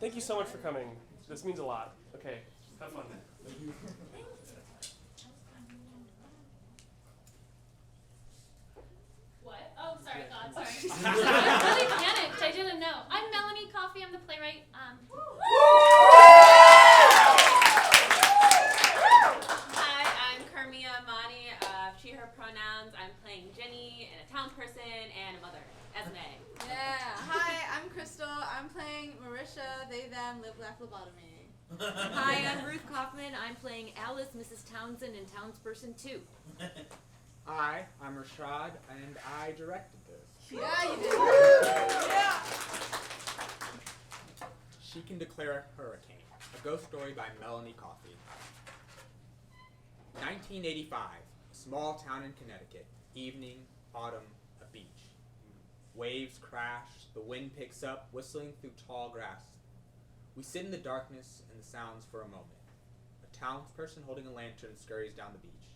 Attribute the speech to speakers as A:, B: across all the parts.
A: Thank you so much for coming. This means a lot. Okay, have fun.
B: What? Oh, sorry, God, sorry. I was really panicked. I didn't know. I'm Melanie, Coffey. I'm the playwright.
C: Hi, I'm Carmia, Imani. She, her pronouns. I'm playing Ginny and a town person and a mother. As an A.
D: Yeah. Hi, I'm Crystal. I'm playing Marisha, they, them, live, laugh, lobotomy.
E: Hi, I'm Ruth Kaufman. I'm playing Alice, Mrs. Townsend, and townsperson 2.
F: Hi, I'm Rashaad, and I directed this.
D: Yeah, you did. Yeah.
F: She Can Declare a Hurricane, a ghost story by Melanie Coffey. 1985, a small town in Connecticut. Evening, autumn, a beach. Waves crash, the wind picks up, whistling through tall grass. We sit in the darkness and the sounds for a moment. A townsperson holding a lantern scurries down the beach.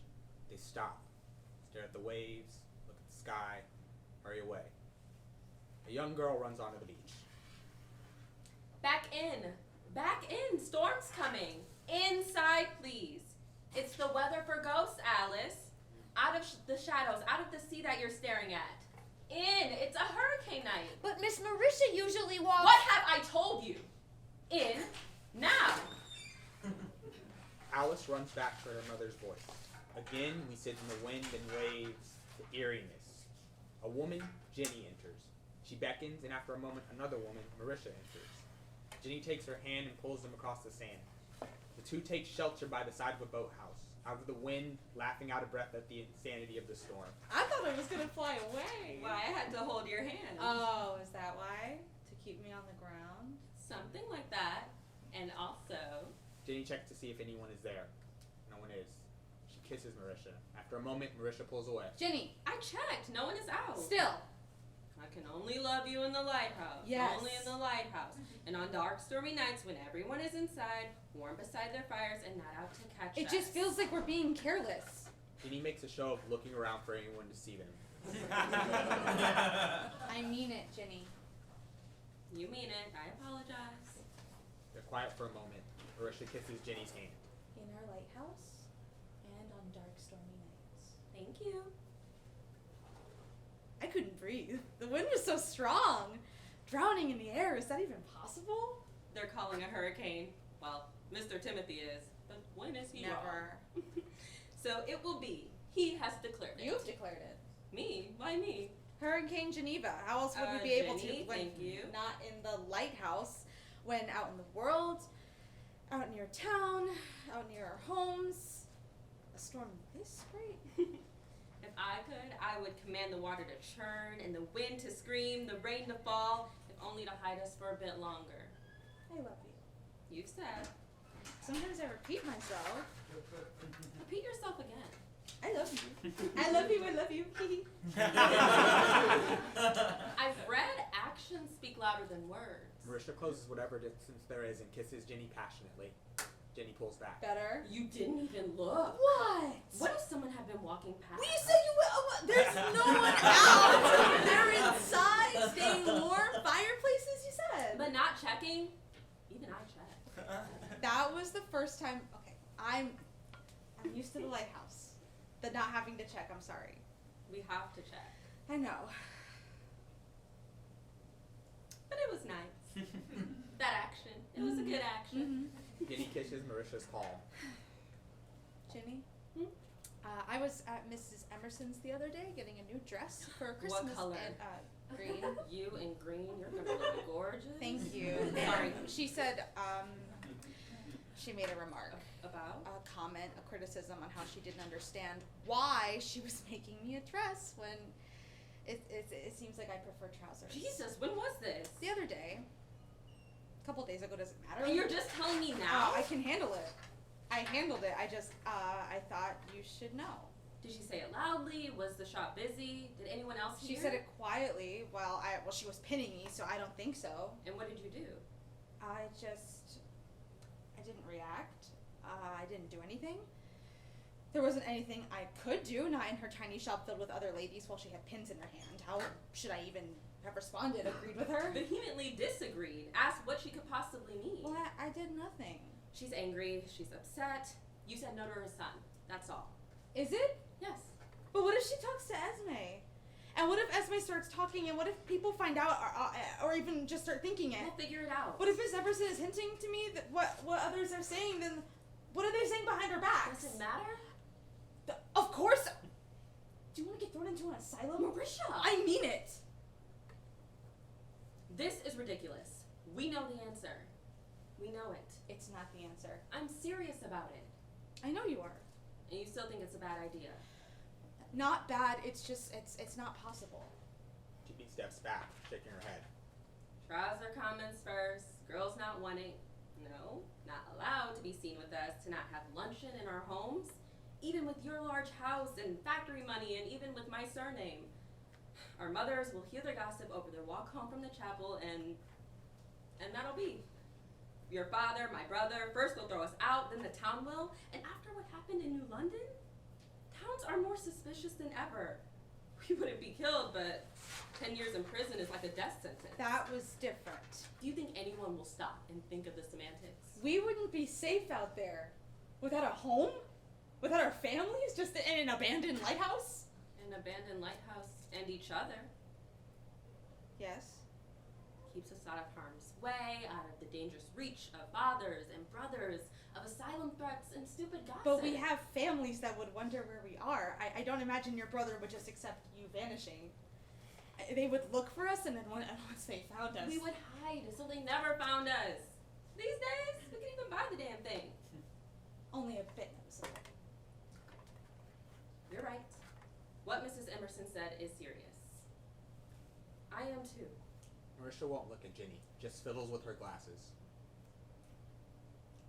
F: They stop, stare at the waves, look at the sky, hurry away. A young girl runs onto the beach.
C: Back in. Back in. Storm's coming. Inside, please. It's the weather for ghosts, Alice. Out of the shadows, out of the sea that you're staring at. In. It's a hurricane night.
E: But Miss Marisha usually walks...
C: What have I told you? In. Now.
F: Alice runs back to her mother's voice. Again, we sit in the wind and waves, the eeriness. A woman, Ginny, enters. She beckons, and after a moment, another woman, Marisha, enters. Ginny takes her hand and pulls them across the sand. The two take shelter by the side of a boathouse, out of the wind, laughing out of breath at the insanity of the storm.
D: I thought I was going to fly away.
C: Why, I had to hold your hand.
D: Oh, is that why? To keep me on the ground?
C: Something like that. And also...
F: Ginny checks to see if anyone is there. No one is. She kisses Marisha. After a moment, Marisha pulls away.
D: Jenny.
C: I checked. No one is out.
D: Still.
C: I can only love you in the lighthouse.
D: Yes.
C: Only in the lighthouse. And on dark, stormy nights when everyone is inside, warm beside their fires and not out to catch us.
D: It just feels like we're being careless.
F: Ginny makes a show of looking around for anyone to see them.
D: I mean it, Jenny.
C: You mean it. I apologize.
F: They're quiet for a moment. Marisha kisses Ginny's hand.
D: In our lighthouse and on dark, stormy nights.
C: Thank you.
D: I couldn't breathe. The wind was so strong. Drowning in the air, is that even possible?
C: They're calling a hurricane. Well, Mr. Timothy is. But when is he?
D: Never.
C: So it will be. He has declared it.
D: You've declared it.
C: Me? Why me?
D: Hurricane Geneva. How else would we be able
C: Jenny,
D: to when
C: thank you.
D: not in the lighthouse, when out in the world, out near town, out near our homes? A storm this great?
C: If I could, I would command the water to churn and the wind to scream, the rain to fall, if only to hide us for a bit longer.
D: I love you.
C: You've said.
D: Sometimes I repeat myself.
C: Repeat yourself again.
D: I love you. I love you. I love you.
C: I've read actions speak louder than words.
F: Marisha closes whatever distance there is and kisses Ginny passionately. Ginny pulls back.
D: Better.
C: You didn't even look.
D: What?
C: What if someone had been walking past?
D: Well, you said you would. There's no one out. They're inside, staying warm. Fireplaces, you said.
C: But not checking? Even I checked.
D: That was the first time. Okay, I'm used to the lighthouse. The not having to check. I'm sorry.
C: We have to check.
D: I know.
C: But it was nice. That action. It was a good action.
F: Ginny kisses Marisha's palm.
D: Ginny? I was at Mrs. Emerson's the other day getting a new dress for Christmas.
C: What color?
D: And, green.
C: You in green, you're gonna look gorgeous.
D: Thank you.
C: Sorry.
D: She said, she made a remark.
C: About?
D: A comment, a criticism on how she didn't understand why she was making me a dress when it seems like I prefer trousers.
C: Jesus, when was this?
D: The other day. A couple days ago, does it matter?
C: And you're just telling me now?
D: I can handle it. I handled it. I just, I thought you should know.
C: Did she say it loudly? Was the shop busy? Did anyone else hear?
D: She said it quietly. Well, she was pinning me, so I don't think so.
C: And what did you do?
D: I didn't react. I didn't do anything. There wasn't anything I could do, not in her tiny shop filled with other ladies while she had pins in her hand. How should I even have responded? Agreed with her?
C: Vehemently disagreed. Asked what she could possibly mean?
D: Well, I did nothing.
C: She's angry. She's upset. You said no to her son. That's all.
D: Is it?
C: Yes.
D: But what if she talks to Esme? And what if Esme starts talking, and what if people find out, or even just start thinking it?
C: We'll figure it out.
D: What if Miss Everson is hinting to me that what others are saying, then what are they saying behind her back?
C: Does it matter?
D: Of course! Do you want to get thrown into an asylum?
C: Marisha!
D: I mean it!
C: This is ridiculous. We know the answer. We know it.
D: It's not the answer.
C: I'm serious about it.
D: I know you are.
C: And you still think it's a bad idea.
D: Not bad, it's just, it's not possible.
F: Ginny steps back, shaking her head.
C: Trouser comments first. Girls not wanting. No, not allowed to be seen with us, to not have luncheon in our homes. Even with your large house and factory money, and even with my surname. Our mothers will hear the gossip over their walk home from the chapel, and that'll be. Your father, my brother, first they'll throw us out, then the town will. And after what happened in New London, towns are more suspicious than ever. We wouldn't be killed, but 10 years in prison is like a death sentence.
D: That was different.
C: Do you think anyone will stop and think of the semantics?
D: We wouldn't be safe out there. Without a home? Without our families? Just in an abandoned lighthouse?
C: An abandoned lighthouse and each other
D: Yes.
C: keeps us out of harm's way, out of the dangerous reach of fathers and brothers, of asylum threats and stupid gossip.
D: But we have families that would wonder where we are. I don't imagine your brother would just accept you vanishing. They would look for us, and then once they found us...
C: We would hide so they never found us. These days, we can even buy the damn thing.
D: Only a bit noticeable.
C: You're right. What Mrs. Emerson said is serious. I am too.
F: Marisha won't look at Ginny, just fiddles with her glasses.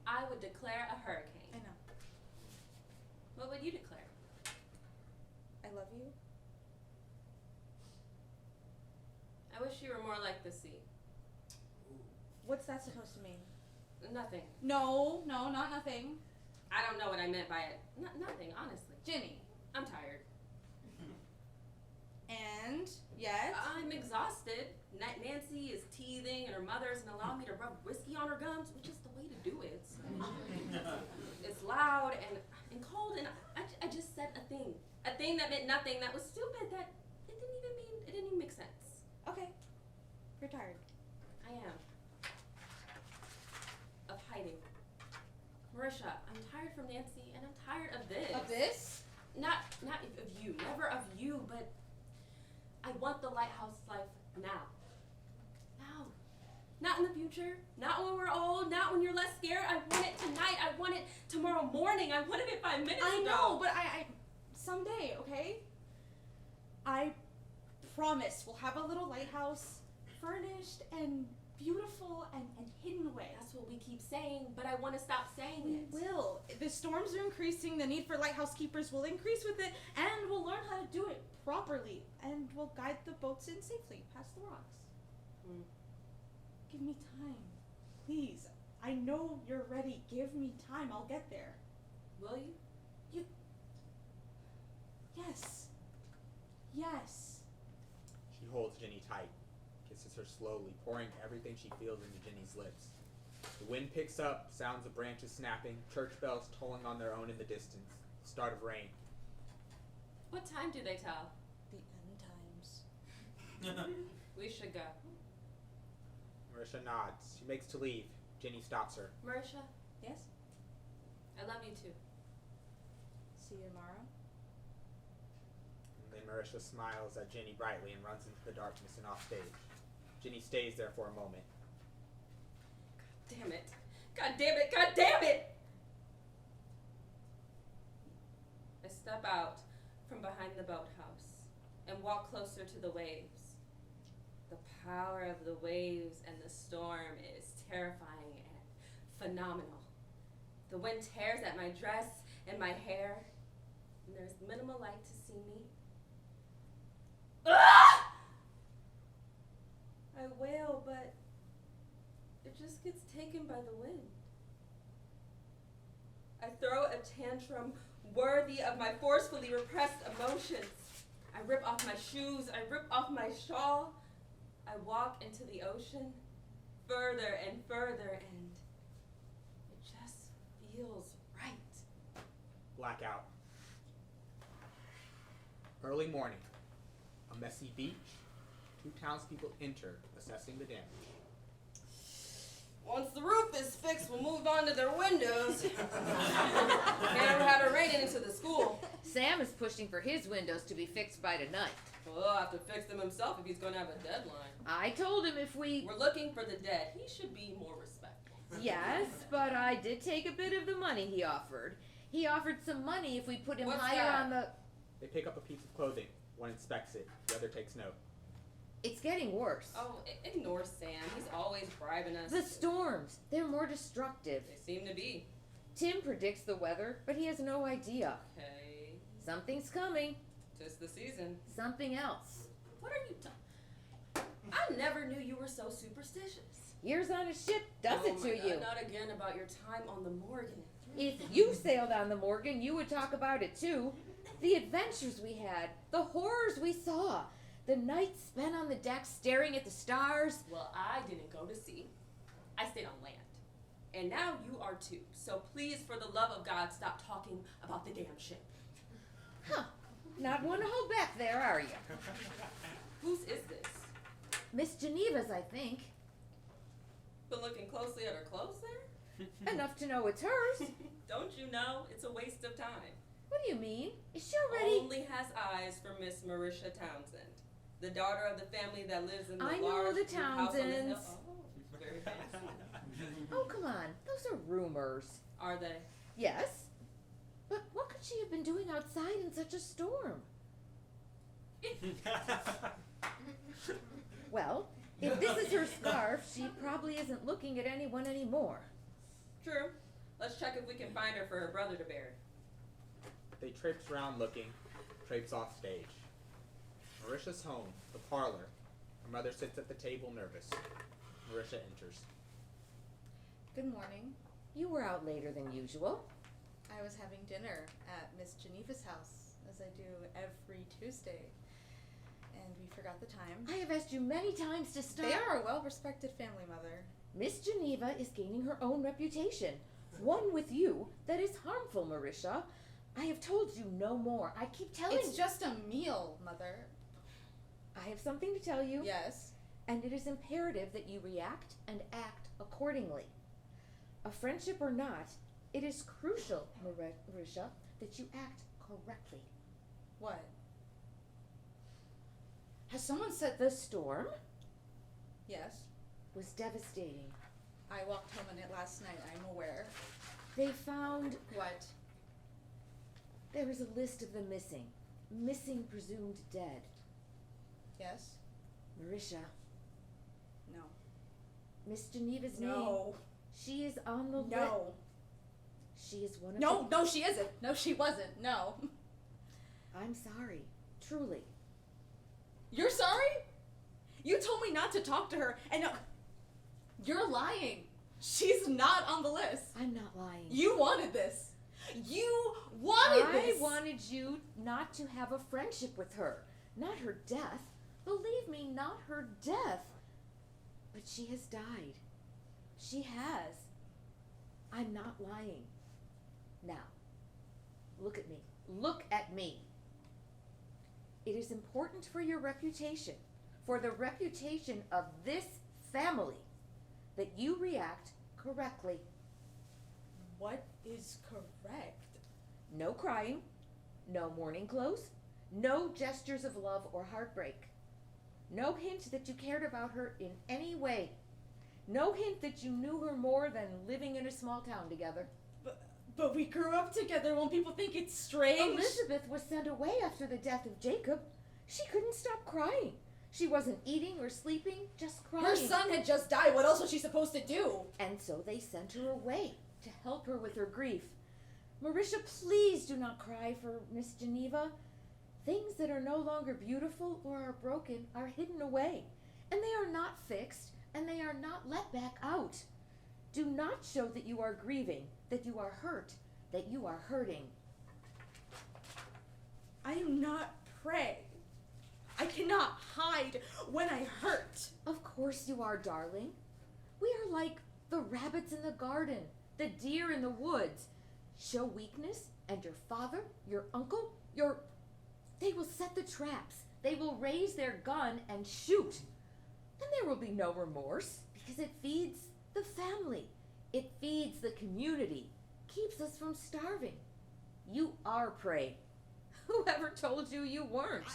C: I would declare a hurricane.
D: I know.
C: What would you declare?
D: I love you.
C: I wish you were more like the sea.
D: What's that supposed to mean?
C: Nothing.
D: No, not nothing.
C: I don't know what I meant by it. Nothing, honestly.
D: Ginny.
C: I'm tired.
D: And yet...
C: I'm exhausted. Nancy is teething and her mother isn't allowing me to rub whiskey on her gums, which is the way to do it. It's loud and cold, and I just said a thing that meant nothing, that was stupid, that it didn't even make sense.
D: Okay. You're tired.
C: I am. Of hiding. Marisha, I'm tired from Nancy, and I'm tired of this.
D: Of this?
C: Not of you, never of you, but I want the lighthouse life now. Now. Not in the future, not when we're old, not when you're less scared. I want it tonight, I want it tomorrow morning, I wanted it 5 minutes ago.
D: I know, but I someday, okay? I promise we'll have a little lighthouse, furnished and beautiful and hidden away.
C: That's what we keep saying, but I want to stop saying
D: We
C: it.
D: will. The storms are increasing, the need for lighthouse keepers will increase with it, and we'll learn how to do it properly, and we'll guide the boats in safely past the rocks.
C: Hmm.
D: Give me time. Please. I know you're ready. Give me time. I'll get there.
C: Will you?
D: Yes. Yes.
F: She holds Ginny tight, kisses her slowly, pouring everything she feels into Ginny's lips. The wind picks up, sounds of branches snapping, church bells tolling on their own in the distance. Start of rain.
C: What time do they tell?
D: The end times.
C: We should go.
F: Marisha nods. She makes to leave. Ginny stops her.
C: Marisha,
D: Yes?
C: I love you too.
D: See you tomorrow?
F: And then Marisha smiles at Ginny brightly and runs into the darkness and off stage. Ginny stays there for a moment.
C: Damn it. God damn it. God damn it. I step out from behind the boathouse and walk closer to the waves. The power of the waves and the storm is terrifying and phenomenal. The wind tears at my dress and my hair, and there's minimal light to see me. Ah! I wail, but it just gets taken by the wind. I throw a tantrum worthy of my forcefully repressed emotions. I rip off my shoes, I rip off my shawl. I walk into the ocean, further and further, and it just feels right.
F: Blackout. Early morning. A messy beach. 2 townspeople enter, assessing the damage.
C: Once the roof is fixed, we'll move on to their windows. Never had a rain into the school.
E: Sam is pushing for his windows to be fixed by tonight.
C: Well, he'll have to fix them himself if he's going to have a deadline.
E: I told him if we...
C: We're looking for the dead. He should be more respectful.
E: Yes, but I did take a bit of the money he offered. He offered some money if we put him
C: What's
E: higher
C: that?
E: on the...
F: They pick up a piece of clothing. One inspects it. The other takes note.
E: It's getting worse.
C: Oh, ignore Sam. He's always bribing us.
E: The storms, they're more destructive.
C: They seem to be.
E: Tim predicts the weather, but he has no idea.
C: Okay.
E: Something's coming.
C: 'Tis the season.
E: Something else.
C: What are you talking? I never knew you were so superstitious.
E: Years on a ship does
C: Oh
E: it
C: my
E: to
C: God,
E: you.
C: Not again about your time on the Morgan.
E: If you sailed on the Morgan, you would talk about it too. The adventures we had, the horrors we saw, the nights spent on the deck staring at the stars.
C: Well, I didn't go to sea. I stayed on land. And now you are too. So please, for the love of God, stop talking about the damn ship.
E: Huh. Not one to hold back there, are you?
C: Whose is this?
E: Miss Genevive's, I think.
C: Been looking closely at her clothes there?
E: Enough to know it's hers.
C: Don't you know it's a waste of time?
E: What do you mean? Is she already...
C: Only has eyes for Miss Marisha Townsend, the daughter of the family that lives in the
E: I know
C: large
E: the
C: blue house on the hill.
E: Townsends.
C: Oh, very fancy.
E: Oh, come on. Those are rumors.
C: Are they?
E: Yes. But what could she have been doing outside in such a storm? Well, if this is her scarf, she probably isn't looking at anyone anymore.
C: True. Let's check if we can find her for her brother to bury.
F: They traipse around looking, traipse off stage. Marisha's home, the parlor. Her mother sits at the table nervous. Marisha enters.
D: Good morning.
E: You were out later than usual.
D: I was having dinner at Miss Geneva's house, as I do every Tuesday. And we forgot the time.
E: I have asked you many times to stop.
D: They are a well-respected family, Mother.
E: Miss Geneva is gaining her own reputation. One with you that is harmful, Marisha. I have told you no more. I keep telling you.
D: It's just a meal, Mother.
E: I have something to tell you.
D: Yes.
E: And it is imperative that you react and act accordingly. A friendship or not, it is crucial, Marisha, that you act correctly.
D: What? Has someone said
E: The storm
D: yes?
E: was devastating.
D: I walked home in it last night, I'm aware.
E: They found
D: What?
E: there is a list of the missing presumed dead.
D: Yes?
E: Marisha,
D: No.
E: Miss Geneva's name.
D: No.
E: She is on the list.
D: No.
E: She is one of
D: No, no, she isn't. No, she wasn't. No.
E: I'm sorry. Truly.
D: You're sorry? You told me not to talk to her, and you're lying. She's not on the list.
E: I'm not lying.
D: You wanted this. You wanted this.
E: I wanted you not to have a friendship with her. Not her death. Believe me, not her death. But she has died. She has. I'm not lying. Now, look at me. Look at me. It is important for your reputation, for the reputation of this family, that you react correctly.
D: What is correct?
E: No crying, no mourning clothes, no gestures of love or heartbreak. No hint that you cared about her in any way. No hint that you knew her more than living in a small town together.
D: But we grew up together. Won't people think it's strange?
E: Elizabeth was sent away after the death of Jacob. She couldn't stop crying. She wasn't eating or sleeping, just crying.
D: Her son had just died. What else was she supposed to do?
E: And so they sent her away to help her with her grief. Marisha, please do not cry for Miss Geneva. Things that are no longer beautiful or are broken are hidden away, and they are not fixed, and they are not let back out. Do not show that you are grieving, that you are hurt, that you are hurting.
D: I am not prey. I cannot hide when I hurt.
E: Of course you are, darling. We like the rabbits in the garden, the deer in the woods. Show weakness, and your father, your uncle, they will set the traps. They will raise their gun and shoot. And there will be no remorse, because it feeds the family. It feeds the community, keeps us from starving. You are prey. Whoever told you you weren't?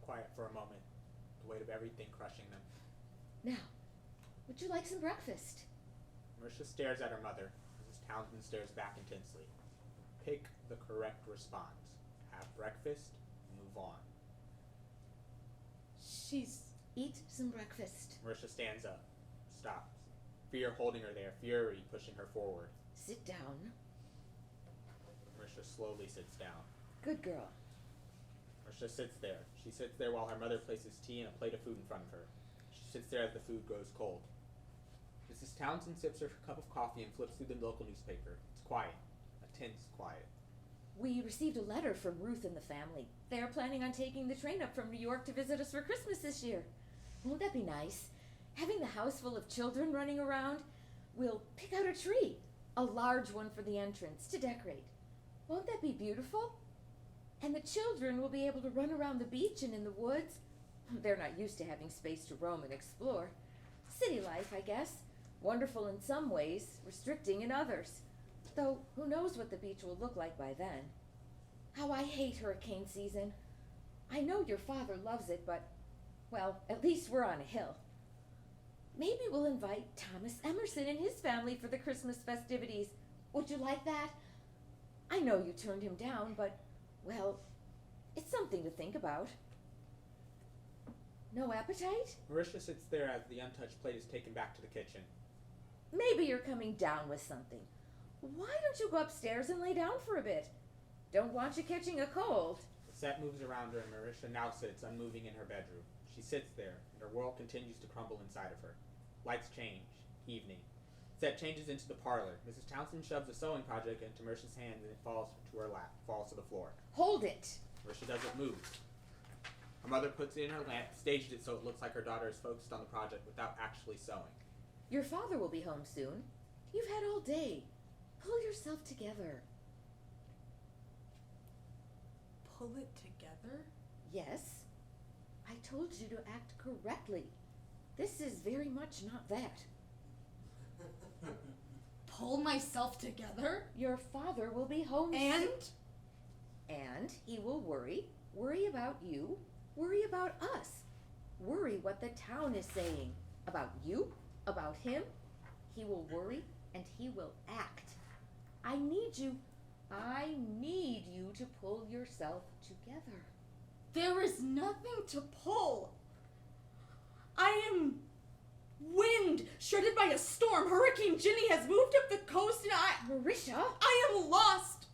F: Quiet for a moment, the weight of everything crushing them.
E: Now, would you like some breakfast?
F: Marisha stares at her mother. Mrs. Townsend stares back intensely. Pick the correct response. Have breakfast, move on.
E: Eat some breakfast.
F: Marisha stands up, stops. Fear holding her there, fury pushing her forward.
E: Sit down.
F: Marisha slowly sits down.
E: Good girl.
F: Marisha sits there. She sits there while her mother places tea and a plate of food in front of her. She sits there as the food grows cold. Mrs. Townsend sips her cup of coffee and flips through the local newspaper. It's quiet. A tense quiet.
E: We received a letter from Ruth and the family. They are planning on taking the train up from New York to visit us for Christmas this year. Won't that be nice? Having the house full of children running around. We'll pick out a tree, a large one for the entrance, to decorate. Won't that be beautiful? And the children will be able to run around the beach and in the woods. They're not used to having space to roam and explore. City life, I guess. Wonderful in some ways, restricting in others. Though, who knows what the beach will look like by then. How I hate hurricane season. I know your father loves it, but, well, at least we're on a hill. Maybe we'll invite Thomas Emerson and his family for the Christmas festivities. Would you like that? I know you turned him down, but, well, it's something to think about. No appetite?
F: Marisha sits there as the untouched plate is taken back to the kitchen.
E: Maybe you're coming down with something. Why don't you go upstairs and lay down for a bit? Don't want you catching a cold.
F: The set moves around her and Marisha now sits unmoving in her bedroom. She sits there, and her world continues to crumble inside of her. Lights change. Evening. Set changes into the parlor. Mrs. Townsend shoves a sewing project into Marisha's hands and it falls to her lap, falls to the floor.
E: Hold it.
F: Marisha doesn't move. Her mother puts it in her lamp, staged it so it looks like her daughter is focused on the project without actually sewing.
E: Your father will be home soon. You've had all day. Pull yourself together.
D: Pull it together?
E: Yes. I told you to act correctly. This is very much not that.
D: Pull myself together?
E: Your father will be home
D: And?
E: soon. And he will worry about you, worry about us, worry what the town is saying about you, about him. He will worry and he will act. I need you to pull yourself together.
D: There is nothing to pull. I am wind shredded by a storm. Hurricane Ginny has moved up the coast and
E: Marisha!
D: I am lost.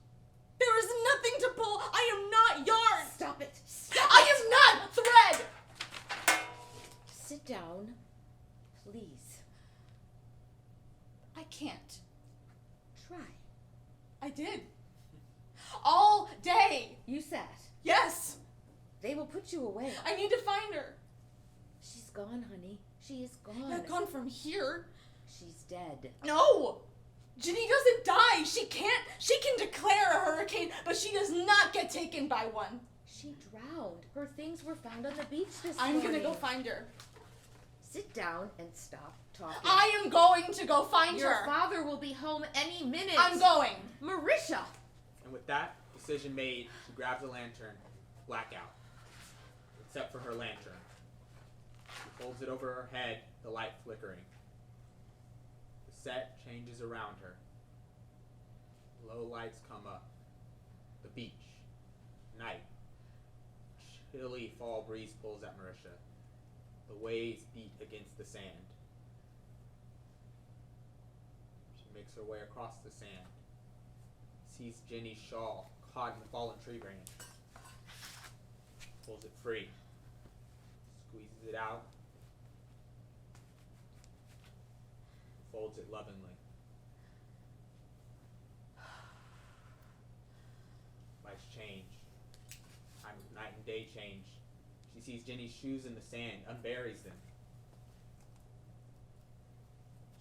D: There is nothing to pull. I am not yarn.
E: Stop it!
D: I am not thread.
E: Sit down, please.
D: I can't.
E: Try.
D: I did. All day.
E: You sat.
D: Yes.
E: They will put you away.
D: I need to find her.
E: She's gone, honey. She is gone.
D: Not gone from here.
E: She's dead.
D: No. Ginny doesn't die. She can declare a hurricane, but she does not get taken by one.
E: She drowned. Her things were found on the beach this
D: I'm
E: morning.
D: gonna go find her.
E: Sit down and stop talking.
D: I am going to go find
E: Your
D: her.
E: father will be home any minute.
D: I'm going.
E: Marisha!
F: And with that decision made, she grabs a lantern. Blackout. Except for her lantern. She holds it over her head, the light flickering. The set changes around her. Low lights come up. The beach. Night. Chilly fall breeze pulls at Marisha. The waves beat against the sand. She makes her way across the sand. Sees Ginny's shawl caught in the fallen tree branch. Pulls it free. Squeezes it out. Folds it lovingly. Lights change. Time of night and day change. She sees Ginny's shoes in the sand, unburies them.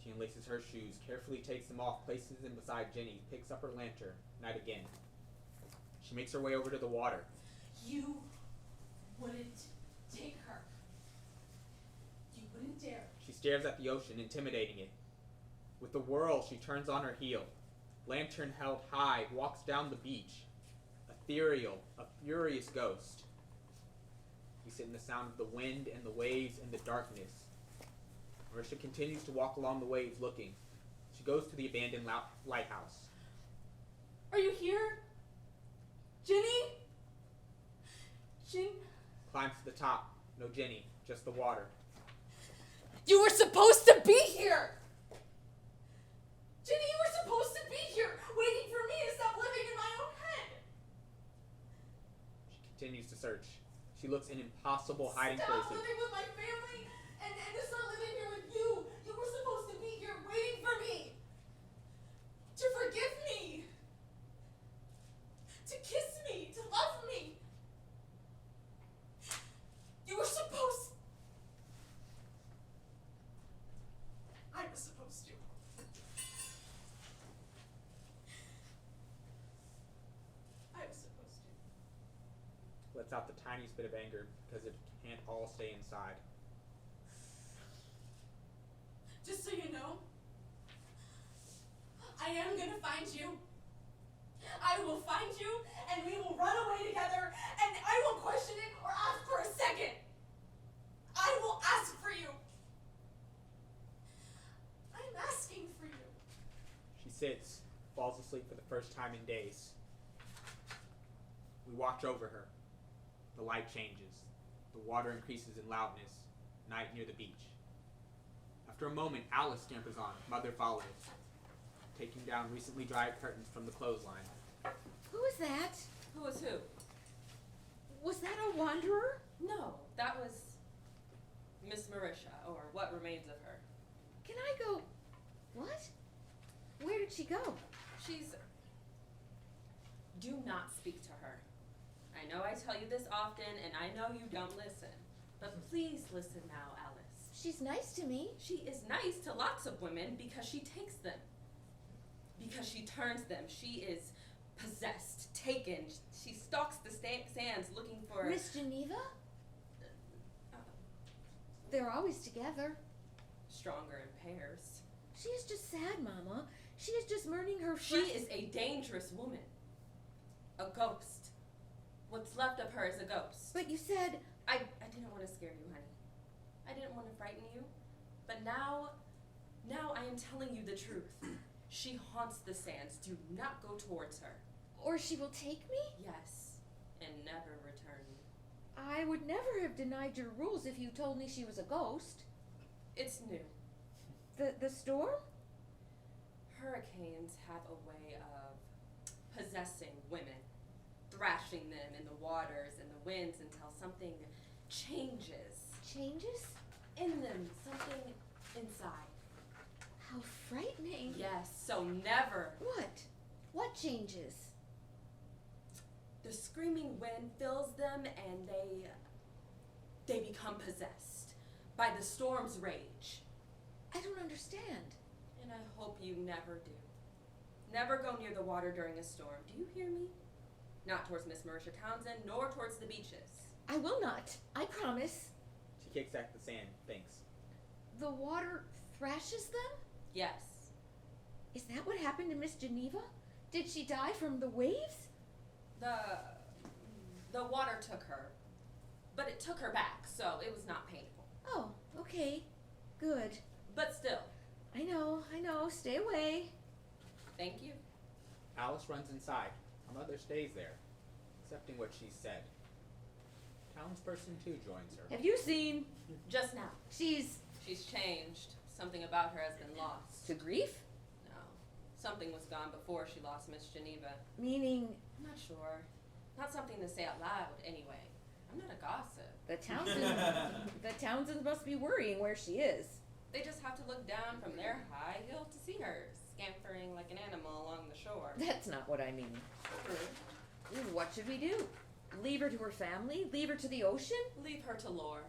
F: She unlaces her shoes, carefully takes them off, places them beside Ginny, picks up her lantern, night again. She makes her way over to the water.
C: You wouldn't take her. You wouldn't dare.
F: She stares at the ocean, intimidating it. With the whirl, she turns on her heel. Lantern held high, walks down the beach. Ethereal, a furious ghost. We sit in the sound of the wind and the waves and the darkness. Marisha continues to walk along the waves looking. She goes to the abandoned lighthouse.
C: Are you here? Ginny?
F: Climbs to the top. No Ginny, just the water.
C: You were supposed to be here! Ginny, you were supposed to be here, waiting for me to stop living in my own head!
F: She continues to search. She looks in impossible hiding
C: Stop
F: places.
C: living with my family and to start living here with you! You were supposed to be here waiting for me! To forgive me! To kiss me! To love me! You were supposed... I was supposed to. I was supposed to.
F: Lets out the tiniest bit of anger because it can't all stay inside.
C: Just so you know, I am gonna find you. I will find you, and we will run away together, and I won't question it or ask for a second. I will ask for you. I'm asking for you.
F: She sits, falls asleep for the first time in days. We watch over her. The light changes. The water increases in loudness. Night near the beach. After a moment, Alice scampers on. Mother follows, taking down recently dried curtains from the clothesline.
E: Who is that?
C: Who was who?
E: Was that a wanderer?
C: No, that was Miss Marisha, or what remains of her.
E: Can I go? What? Where did she go?
C: She's... Do not speak to her. I know I tell you this often, and I know you don't listen. But please listen now, Alice.
E: She's nice to me.
C: She is nice to lots of women because she takes them. Because she turns them. She is possessed, taken. She stalks the sands looking for...
E: Miss Geneva? They're always together.
C: Stronger in pairs.
E: She is just sad, Mama. She is just mourning her
C: She
E: friend.
C: is a dangerous woman. A ghost. What's left of her is a ghost.
E: But you said...
C: I didn't want to scare you, honey. I didn't want to frighten you. But now I am telling you the truth. She haunts the sands. Do not go towards her.
E: Or she will take me?
C: Yes, and never return.
E: I would never have denied your rules if you told me she was a ghost.
C: It's new.
E: The storm?
C: Hurricanes have a way of possessing women, thrashing them in the waters and the winds until something changes.
E: Changes?
C: In them, something inside.
E: How frightening.
C: Yes, so never.
E: What? What changes?
C: The screaming wind fills them and they become possessed by the storm's rage.
E: I don't understand.
C: And I hope you never do. Never go near the water during a storm. Do you hear me? Not towards Miss Marisha Townsend, nor towards the beaches.
E: I will not. I promise.
F: She kicks at the sand, thinks.
E: The water thrashes them?
C: Yes.
E: Is that what happened to Miss Geneva? Did she die from the waves?
C: The water took her, but it took her back, so it was not painful.
E: Oh, okay. Good.
C: But still.
E: I know. Stay away.
C: Thank you.
F: Alice runs inside. Her mother stays there, accepting what she said. Townsperson too joins her.
E: Have you seen?
C: Just now.
E: She's
C: changed. Something about her has been lost.
E: to grief?
C: No. Something was gone before she lost Miss Geneva.
E: Meaning
C: I'm not sure. Not something to say out loud, anyway. I'm not a gossip.
E: the Townsends must be worrying where she is.
C: They just have to look down from their high hill to see her, scampering like an animal along the shore.
E: That's not what I mean.
C: True.
E: What should we do? Leave her to her family? Leave her to the ocean?
C: Leave her to lore.